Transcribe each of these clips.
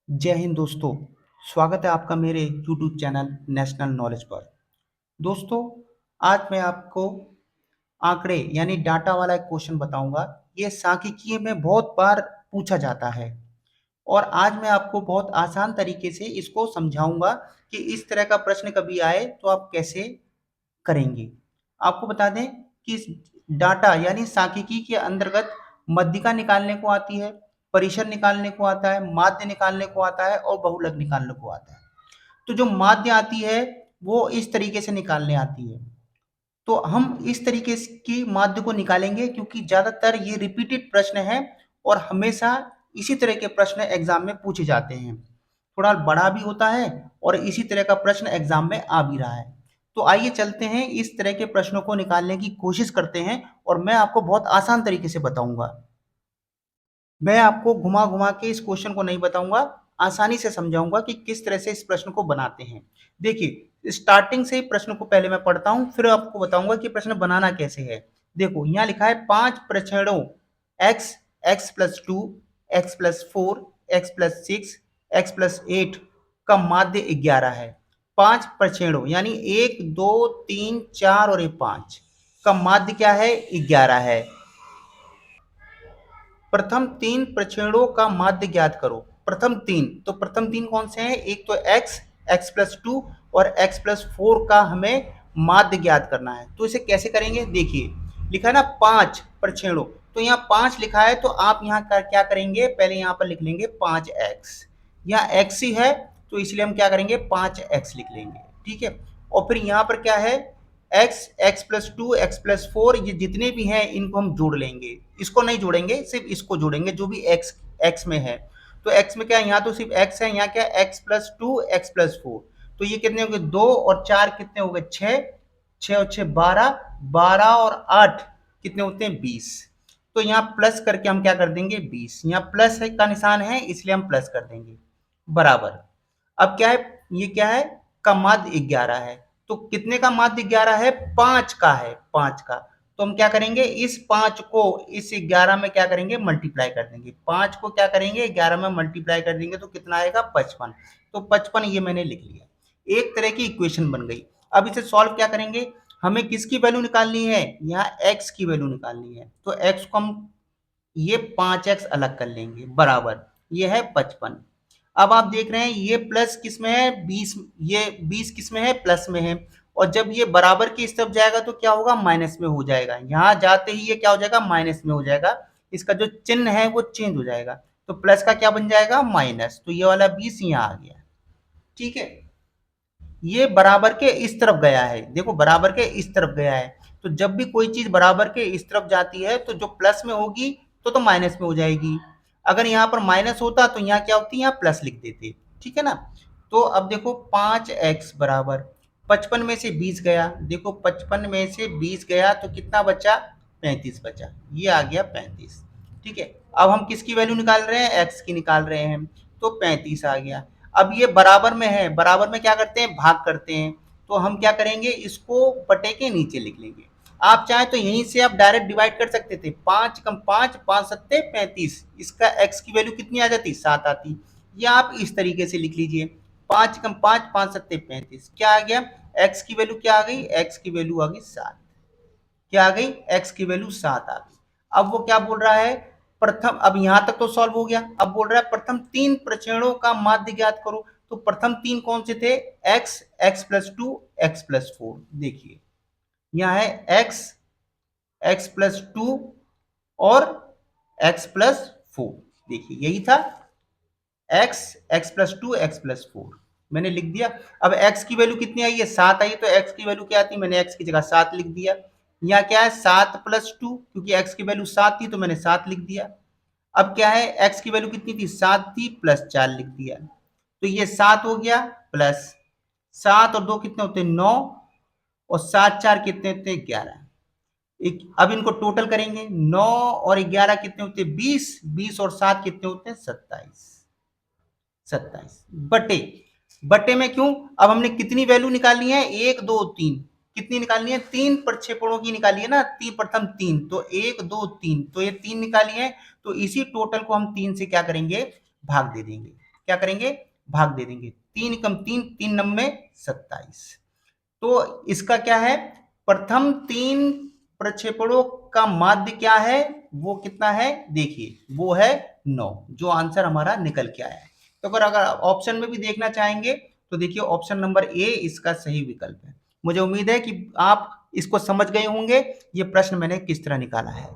जय हिंद दोस्तों। स्वागत है आपका मेरे यूट्यूब चैनल नेशनल नॉलेज पर। दोस्तों, आज मैं आपको आंकड़े यानी डाटा वाला एक क्वेश्चन बताऊंगा। ये सांख्यिकीय में बहुत बार पूछा जाता है और आज मैं आपको बहुत आसान तरीके से इसको समझाऊंगा कि इस तरह का प्रश्न कभी आए तो आप कैसे करेंगे। आपको बता दें कि इस डाटा यानी सांख्यिकी के अंतर्गत मध्यिका निकालने को आती है, परिसर निकालने को आता है, माध्य निकालने को आता है और बहुलक निकालने को आता है। तो जो माध्य आती है वो इस तरीके से निकालने आती है। तो हम इस तरीके की माध्य को निकालेंगे क्योंकि ज्यादातर ये रिपीटेड प्रश्न है और हमेशा इसी तरह के प्रश्न एग्जाम में पूछे जाते हैं। थोड़ा बड़ा भी होता है और इसी तरह का प्रश्न एग्जाम में आ भी रहा है। तो आइए चलते हैं, इस तरह के प्रश्नों को निकालने की कोशिश करते हैं और मैं आपको बहुत आसान तरीके से बताऊंगा। मैं आपको घुमा घुमा के इस क्वेश्चन को नहीं बताऊंगा, आसानी से समझाऊंगा कि किस तरह से इस प्रश्न को बनाते हैं। देखिए, स्टार्टिंग से ही प्रश्न को पहले मैं पढ़ता हूं, फिर आपको बताऊंगा कि प्रश्न बनाना कैसे है। देखो, यहाँ लिखा है 5 प्रक्षेणों x, x+2, x+4, x+6, x+8 का माध्य 11 है। 5 प्रक्षेणों यानी 1, 2, 3, 4 और ये 5 का माध्य क्या है? 11 है। प्रथम 3 प्रक्षेणों का माध्य ज्ञात करो। प्रथम 3, तो प्रथम 3 कौन से हैं? एक तो x, x+2 और x+4 का हमें माध्य ज्ञात करना है। तो इसे कैसे करेंगे? देखिए, लिखा है ना 5 प्रक्षेणों, तो यहाँ 5 लिखा है तो आप यहाँ क्या करेंगे? पहले यहाँ पर लिख लेंगे 5x। यहाँ x ही है तो इसलिए हम क्या करेंगे? 5x लिख लेंगे, ठीक है। और फिर यहाँ पर क्या है? x, x+2, x+4 ये जितने भी हैं इनको हम जोड़ लेंगे। इसको नहीं जोड़ेंगे, सिर्फ इसको जोड़ेंगे जो भी x में है। तो x में क्या है? यहाँ तो सिर्फ x है, यहाँ क्या है? x+2, x+4। तो ये कितने हो गए? 2 और 4 कितने हो गए? 6, 6 और 6 12, 12 और 8 कितने होते हैं? 20। तो यहाँ प्लस करके हम क्या कर देंगे? 20। यहाँ प्लस का निशान है इसलिए हम प्लस कर देंगे, बराबर। अब क्या है? ये क्या है? का माध्य 11 है। तो कितने का माध्य 11 है? 5 का है, 5 का। तो हम क्या करेंगे? इस 5 को इस 11 में क्या करेंगे? मल्टीप्लाई कर देंगे। 5 को क्या करेंगे? 11 में मल्टीप्लाई कर देंगे तो कितना आएगा? 55। तो 55 ये मैंने लिख लिया। एक तरह की इक्वेशन बन गई। अब इसे सॉल्व क्या करेंगे? हमें किसकी वैल्यू निकालनी है? यहाँ x की वैल्यू निकालनी है। तो x को हम ये 5x अलग कर लेंगे, बराबर। ये है 55। अब आप देख रहे हैं ये प्लस किस में है? 20। ये 20 किस में है? प्लस में है। और जब ये बराबर की इस तरफ जाएगा तो क्या होगा? माइनस में हो जाएगा। यहां जाते ही ये क्या हो जाएगा? माइनस में हो जाएगा। इसका जो चिन्ह है वो चेंज हो जाएगा। तो प्लस का क्या बन जाएगा? माइनस। तो ये वाला 20 यहाँ आ गया, ठीक है। ये बराबर के इस तरफ गया है। देखो, बराबर के इस तरफ गया है। तो जब भी कोई चीज बराबर के इस तरफ जाती है तो जो प्लस में होगी तो माइनस में हो जाएगी। अगर यहाँ पर माइनस होता तो यहाँ क्या होती? यहाँ प्लस लिख देते, ठीक है ना। तो अब देखो 5x बराबर 55 में से 20 गया। देखो 55 में से 20 गया तो कितना बचा? 35 बचा। ये आ गया 35, ठीक है। अब हम किसकी वैल्यू निकाल रहे हैं? x की निकाल रहे हैं। तो 35 आ गया। अब ये बराबर में है, बराबर में क्या करते हैं? भाग करते हैं। तो हम क्या करेंगे? इसको बटे के नीचे लिख लेंगे। आप चाहे तो यहीं से आप डायरेक्ट डिवाइड कर सकते थे। 5 कम 5, 5 सत्ते 35। इसका x की वैल्यू कितनी आ जाती? 7 आती। या आप इस तरीके से लिख लीजिए, 5 कम 5, 5 सत्ते 35। क्या आ गया? x की वैल्यू क्या आ गई? x की वैल्यू आ गई 7। क्या आ गई? x की वैल्यू 7 आ गई। अब वो क्या बोल रहा है? प्रथम, अब यहां तक तो सॉल्व हो गया। अब बोल रहा है प्रथम 3 प्रक्षेणों का माध्य ज्ञात करो। तो प्रथम 3 कौन से थे? x, x+2, x+4। देखिए, यहाँ है x, x+2 और x+4। देखिए, यही था x, x+2, x+4। मैंने लिख दिया। अब x की वैल्यू कितनी आई है? 7 आई। तो x की वैल्यू क्या आती? मैंने x की जगह 7 लिख दिया। यहाँ क्या है? 7+2, क्योंकि x की वैल्यू 7 थी तो मैंने 7 लिख दिया। अब क्या है? x की वैल्यू कितनी थी? 7 थी, प्लस 4 लिख दिया। तो ये 7 हो गया, प्लस 7 और 2 कितने होते हैं? 9। और 7 4 कितने होते हैं? 11। अब इनको टोटल करेंगे। 9 और 11 कितने होते हैं? 20। 20 और 7 कितने होते हैं? 27। 27 बटे, बटे में क्यों? अब हमने कितनी वैल्यू निकालनी है? 1 2 3। कितनी निकालनी है? 3 प्रक्षेपणों की निकाली है ना। प्रथम 3, तो 1 2 3, तो ये 3 निकाली है। तो इसी टोटल को हम 3 से क्या करेंगे? भाग दे देंगे। क्या करेंगे, भाग दे देंगे। 3 कम 3, 3 नम्मे 27। तो इसका क्या है, प्रथम 3 प्रक्षेपणों का माध्य क्या है, वो कितना है, देखिए वो है 9, जो आंसर हमारा निकल के आया है। तो अगर ऑप्शन में भी देखना चाहेंगे तो देखिए ऑप्शन नंबर ए इसका सही विकल्प है। मुझे उम्मीद है कि आप इसको समझ गए होंगे, ये प्रश्न मैंने किस तरह निकाला है।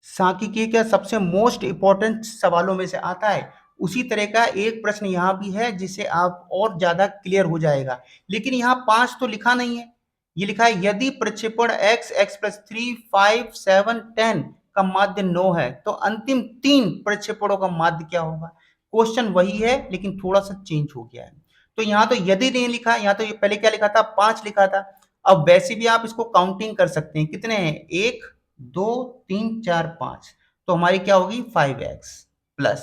सांख्यिकी के सबसे मोस्ट इंपॉर्टेंट सवालों में से आता है, उसी तरह का एक प्रश्न यहाँ भी है जिससे आप और ज्यादा क्लियर हो जाएगा। लेकिन यहाँ 5 तो लिखा नहीं है, ये लिखा है यदि प्रक्षेपण x, x + 3, 5, 7, 10 का माध्य 9 है तो अंतिम 3 प्रक्षेपणों का माध्य क्या होगा। क्वेश्चन वही है लेकिन थोड़ा सा चेंज हो गया है। तो यहाँ तो यदि नहीं लिखा, यहाँ तो पहले क्या लिखा था, 5 लिखा था। अब वैसे भी आप इसको काउंटिंग कर सकते हैं, कितने हैं, 1, 2, 3, 4, 5, तो हमारी क्या होगी 5x प्लस।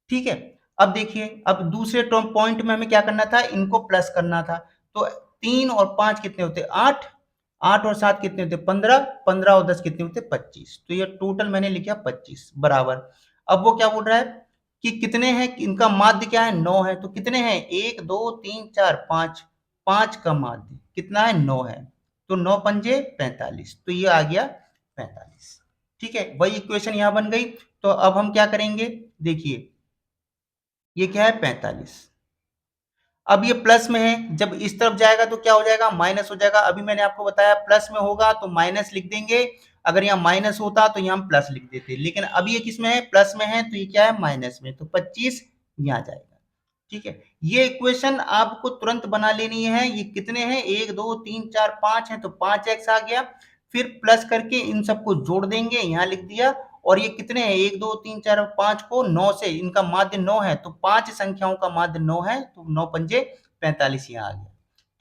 ठीक है, अब देखिए, अब दूसरे टर्म पॉइंट में हमें क्या करना था, इनको प्लस करना था। तो 3 और 5 कितने होते, 8, 8 और 7 कितने होते, 15, 15 और 10 कितने होते, 25। तो ये टोटल मैंने लिखा 25 बराबर। अब वो क्या बोल रहा है कि कितने हैं, इनका माध्य क्या है, 9 है। तो कितने हैं, 1, 2, 3, 4, 5, 5 का माध्य कितना है, 9 है। तो 9 पंजे 45, तो ये आ गया 45। ठीक है, वही इक्वेशन यहां बन गई। तो अब हम क्या करेंगे, देखिए ये क्या है, 45। अब ये प्लस में है, जब इस तरफ जाएगा तो क्या हो जाएगा, माइनस हो जाएगा। अभी मैंने आपको बताया प्लस में होगा तो माइनस लिख देंगे, अगर यहाँ माइनस होता तो यहाँ हम प्लस लिख देते, लेकिन अब ये किस में है, प्लस में है, तो ये क्या है, माइनस में, तो 25 यहाँ जाएगा। ठीक है, ये इक्वेशन आपको तुरंत बना लेनी है। ये कितने हैं, 1, 2, 3, 4, 5 है, तो 5x आ गया। फिर प्लस करके इन सबको जोड़ देंगे, यहाँ लिख दिया। और ये कितने हैं, 1, 2, 3, 4 और 5 को 9 से, इनका माध्य 9 है, तो 5 संख्याओं का माध्य 9 है, तो 9 पंजे 45 यहाँ आ गया।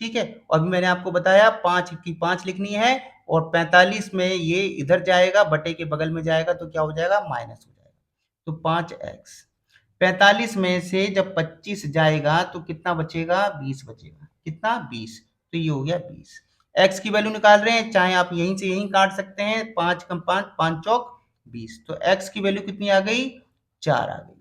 ठीक है, और अभी मैंने आपको बताया 5 की 5 लिखनी है, और 45 में ये इधर जाएगा, बटे के बगल में जाएगा, तो क्या हो जाएगा, माइनस हो जाएगा। तो 5x 45 में से जब 25 जाएगा तो कितना बचेगा, 20 बचेगा। कितना, 20। तो ये हो गया 20। x की वैल्यू निकाल रहे हैं, चाहे आप यहीं से यहीं काट सकते हैं, 5 कम 5, 5 चौक 20। तो x की वैल्यू कितनी आ गई, 4 आ गई।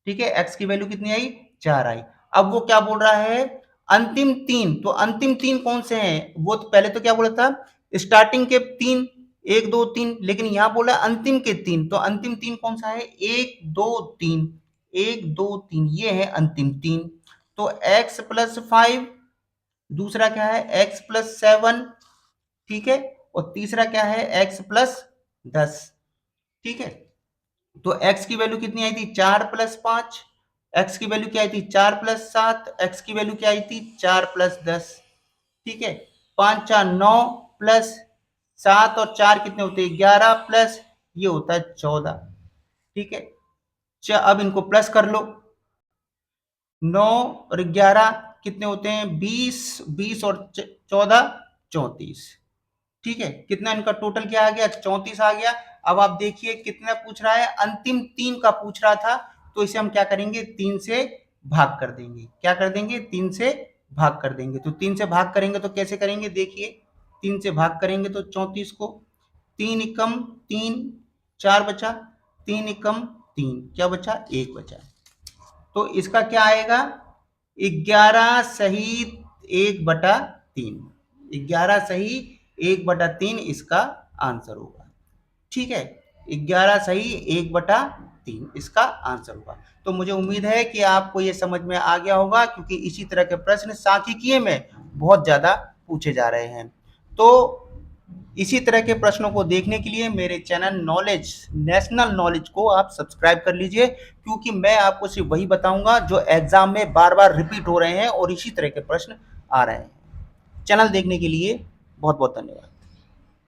ठीक है, x की वैल्यू कितनी आई, 4 आई। अब वो क्या बोल रहा है, अंतिम 3, तो अंतिम 3 कौन से हैं, वो तो पहले तो क्या बोला था, स्टार्टिंग के 3, 1, 2, 3, लेकिन यहां बोला अंतिम के 3, तो अंतिम 3 कौन सा है, 1, 2, 3, 1, 2, 3, ये है अंतिम 3। तो x + 5, दूसरा क्या है, x + 7, ठीक है, और तीसरा क्या है, x + 10। ठीक है, तो x की वैल्यू कितनी आई थी, 4 + 5, x की वैल्यू क्या आई थी, 4 + 7, x की वैल्यू क्या आई थी, 4 + 10। ठीक है, 5 4 9 प्लस 7 और 4 कितने होते हैं, 11 प्लस ये होता है 14। ठीक है, अब इनको प्लस कर लो, 9 और 11 कितने होते हैं, 20, 20 और 14 34। ठीक है, कितना इनका टोटल क्या आ गया, 34 आ गया। अब आप देखिए कितना पूछ रहा है, अंतिम 3 का पूछ रहा था, तो इसे हम क्या करेंगे, 3 से भाग कर देंगे। क्या कर देंगे, 3 से भाग कर देंगे। तो 3 से भाग करेंगे तो कैसे करेंगे, देखिए 3 से भाग करेंगे तो 34 को, 3 एकम 3, 4 बचा, 3 एकम 3, क्या बचा, 1 बचा। तो इसका क्या आएगा, 11 सही 1/3, 11 सही 1/3 इसका आंसर होगा। ठीक है, 11 सही 1/3 इसका आंसर होगा। तो मुझे उम्मीद है कि आपको ये समझ में आ गया होगा, क्योंकि इसी तरह के प्रश्न सांख्यिकीय में बहुत ज्यादा पूछे जा रहे हैं। तो इसी तरह के प्रश्नों को देखने के लिए मेरे चैनल नॉलेज नेशनल नॉलेज को आप सब्सक्राइब कर लीजिए, क्योंकि मैं आपको सिर्फ वही बताऊंगा जो एग्जाम में बार बार रिपीट हो रहे हैं और इसी तरह के प्रश्न आ रहे हैं। चैनल देखने के लिए बहुत बहुत धन्यवाद।